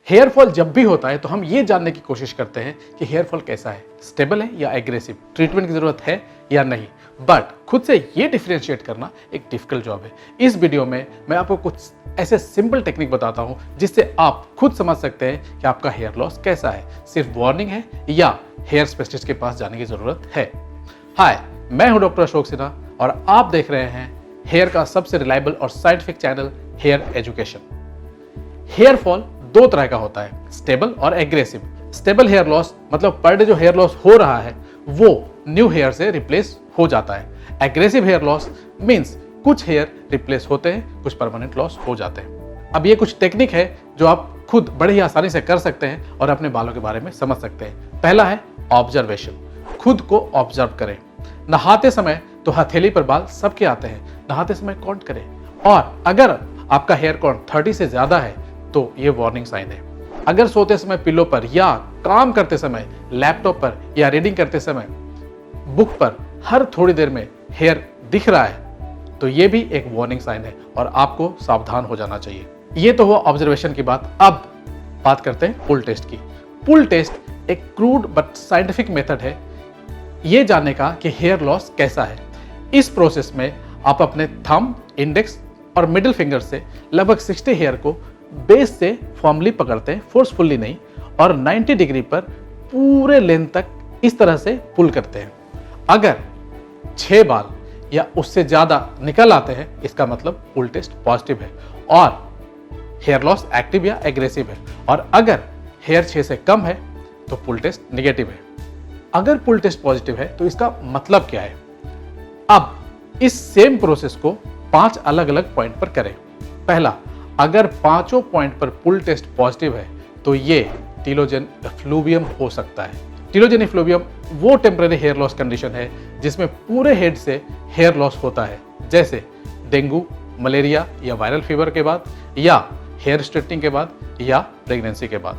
Hair fall जब भी होता है तो हम ये जानने की कोशिश करते हैं कि हेयर फॉल कैसा है, स्टेबल है या एग्रेसिव, ट्रीटमेंट की जरूरत है या नहीं। बट खुद से ये डिफरेंशिएट करना एक डिफिकल्ट जॉब है। इस वीडियो में मैं आपको कुछ ऐसे सिंपल टेक्निक बताता हूँ जिससे आप खुद समझ सकते हैं कि आपका हेयर लॉस कैसा है, सिर्फ वार्निंग है या हेयर स्पेशलिस्ट के पास जाने की जरूरत है। हाय, मैं हूं डॉक्टर अशोक सिन्हा और आप देख रहे हैं हेयर का सबसे रिलायबल और scientific channel hair education. Hair fall दो तरह का होता है, स्टेबल और एग्रेसिव। स्टेबल हेयर लॉस मतलब पर डे जो हेयर लॉस हो रहा है वो न्यू हेयर से रिप्लेस हो जाता है। एग्रेसिव हेयर लॉस मींस कुछ हेयर रिप्लेस होते हैं, कुछ परमानेंट लॉस हो जाते हैं। अब ये कुछ टेक्निक है जो आप खुद बड़े ही आसानी से कर सकते हैं और अपने बालों के बारे में समझ सकते हैं। पहला है ऑब्जर्वेशन, खुद को ऑब्जर्व करें। नहाते समय तो हथेली पर बाल सबके आते हैं, नहाते समय काउंट करें और अगर आपका हेयर काउंट 30 से ज्यादा है तो ये वार्निंग साइन है। अगर सोते समय पिलो पर या काम करते समय लैपटॉप पर या रीडिंग करते समय बुक पर हर थोड़ी देर में हेयर दिख रहा है तो ये भी एक वार्निंग साइन है और आपको सावधान हो जाना चाहिए। ये तो हुआ ऑब्जर्वेशन की बात। अब बात करते हैं पुल टेस्ट की। पुल टेस्ट एक क्रूड बट साइंटिफिक मेथड है ये जानने का कि हेयर लॉस कैसा है। इस प्रोसेस में आप अपने थंब, इंडेक्स और मिडिल फिंगर से लगभग 60 हेयर को बेस से फॉर्मली पकड़ते हैं, फोर्सफुली नहीं, और 90 डिग्री पर पूरे लेंथ तक इस तरह से पुल करते हैं। अगर 6 बाल या उससे ज्यादा निकल आते हैं इसका मतलब पुल टेस्ट पॉजिटिव है और हेयर लॉस एक्टिव या एग्रेसिव है, और अगर हेयर 6 से कम है तो पुल टेस्ट नेगेटिव है। अगर पुल टेस्ट पॉजिटिव है तो इसका मतलब क्या है? अब इस सेम प्रोसेस को 5 अलग अलग पॉइंट पर करें। पहला, अगर पांचों पॉइंट पर पुल टेस्ट पॉजिटिव है तो ये टीलोजन एफ्लूवियम हो सकता है। टीलोजन एफ्लूवियम वो टेम्परेरी हेयर लॉस कंडीशन है जिसमें पूरे हेड से हेयर लॉस होता है, जैसे डेंगू, मलेरिया या वायरल फीवर के बाद, या हेयर स्ट्रेटनिंग के बाद, या प्रेगनेंसी के बाद।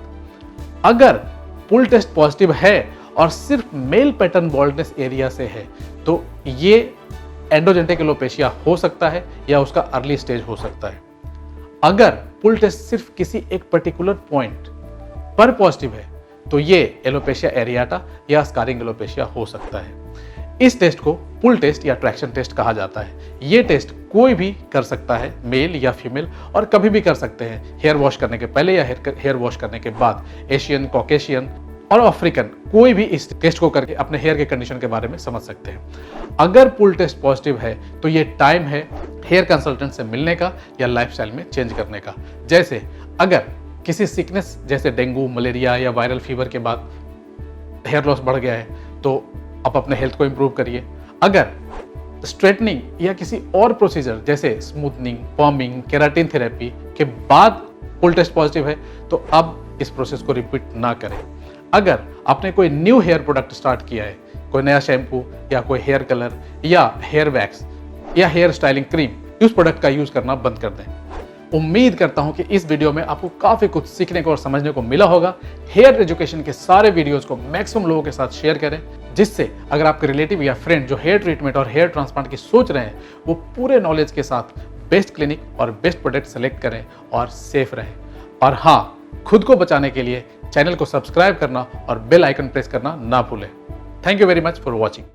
अगर पुल टेस्ट पॉजिटिव है और सिर्फ मेल पैटर्न बॉल्डनेस एरिया से है तो ये एंडोजेनेटिक एलोपेशिया हो सकता है या उसका अर्ली स्टेज हो सकता है। अगर पुल टेस्ट सिर्फ किसी एक पर्टिकुलर पॉइंट पर पॉजिटिव है तो ये एलोपेशिया एरियाटा या स्कारिंग एलोपेशिया हो सकता है। इस टेस्ट को पुल टेस्ट या ट्रैक्शन टेस्ट कहा जाता है। ये टेस्ट कोई भी कर सकता है, मेल या फीमेल, और कभी भी कर सकते हैं, हेयर वॉश करने के पहले या हेयर वॉश करने के बाद। एशियन, कॉकेशियन और अफ्रीकन कोई भी इस टेस्ट को करके अपने हेयर के कंडीशन के बारे में समझ सकते हैं। अगर पुल टेस्ट पॉजिटिव है तो ये टाइम है हेयर कंसल्टेंट से मिलने का या लाइफस्टाइल में चेंज करने का। जैसे अगर किसी सिकनेस जैसे डेंगू, मलेरिया या वायरल फीवर के बाद हेयर लॉस बढ़ गया है तो आप अपने हेल्थ को इंप्रूव करिए। अगर स्ट्रेटनिंग या किसी और प्रोसीजर जैसे स्मूथनिंग, पॉमिंग, केराटिन थेरेपी के बाद पुल टेस्ट पॉजिटिव है तो अब इस प्रोसेस को रिपीट ना करें। अगर आपने कोई न्यू हेयर प्रोडक्ट स्टार्ट किया है, कोई नया शैम्पू या कोई हेयर कलर या हेयर वैक्स या हेयर स्टाइलिंग क्रीम, उस प्रोडक्ट का यूज करना बंद कर दें। उम्मीद करता हूं कि इस वीडियो में आपको काफी कुछ सीखने को और समझने को मिला होगा। हेयर एजुकेशन के सारे वीडियोस को मैक्सिमम लोगों के साथ शेयर करें, जिससे अगर आपके रिलेटिव या फ्रेंड जो हेयर ट्रीटमेंट और हेयर ट्रांसप्लांट की सोच रहे हैं वो पूरे नॉलेज के साथ बेस्ट क्लिनिक और बेस्ट प्रोडक्ट सेलेक्ट करें और सेफ रहें। और हाँ, खुद को बचाने के लिए चैनल को सब्सक्राइब करना और बेल आइकन प्रेस करना ना भूलें। Thank you very much for watching.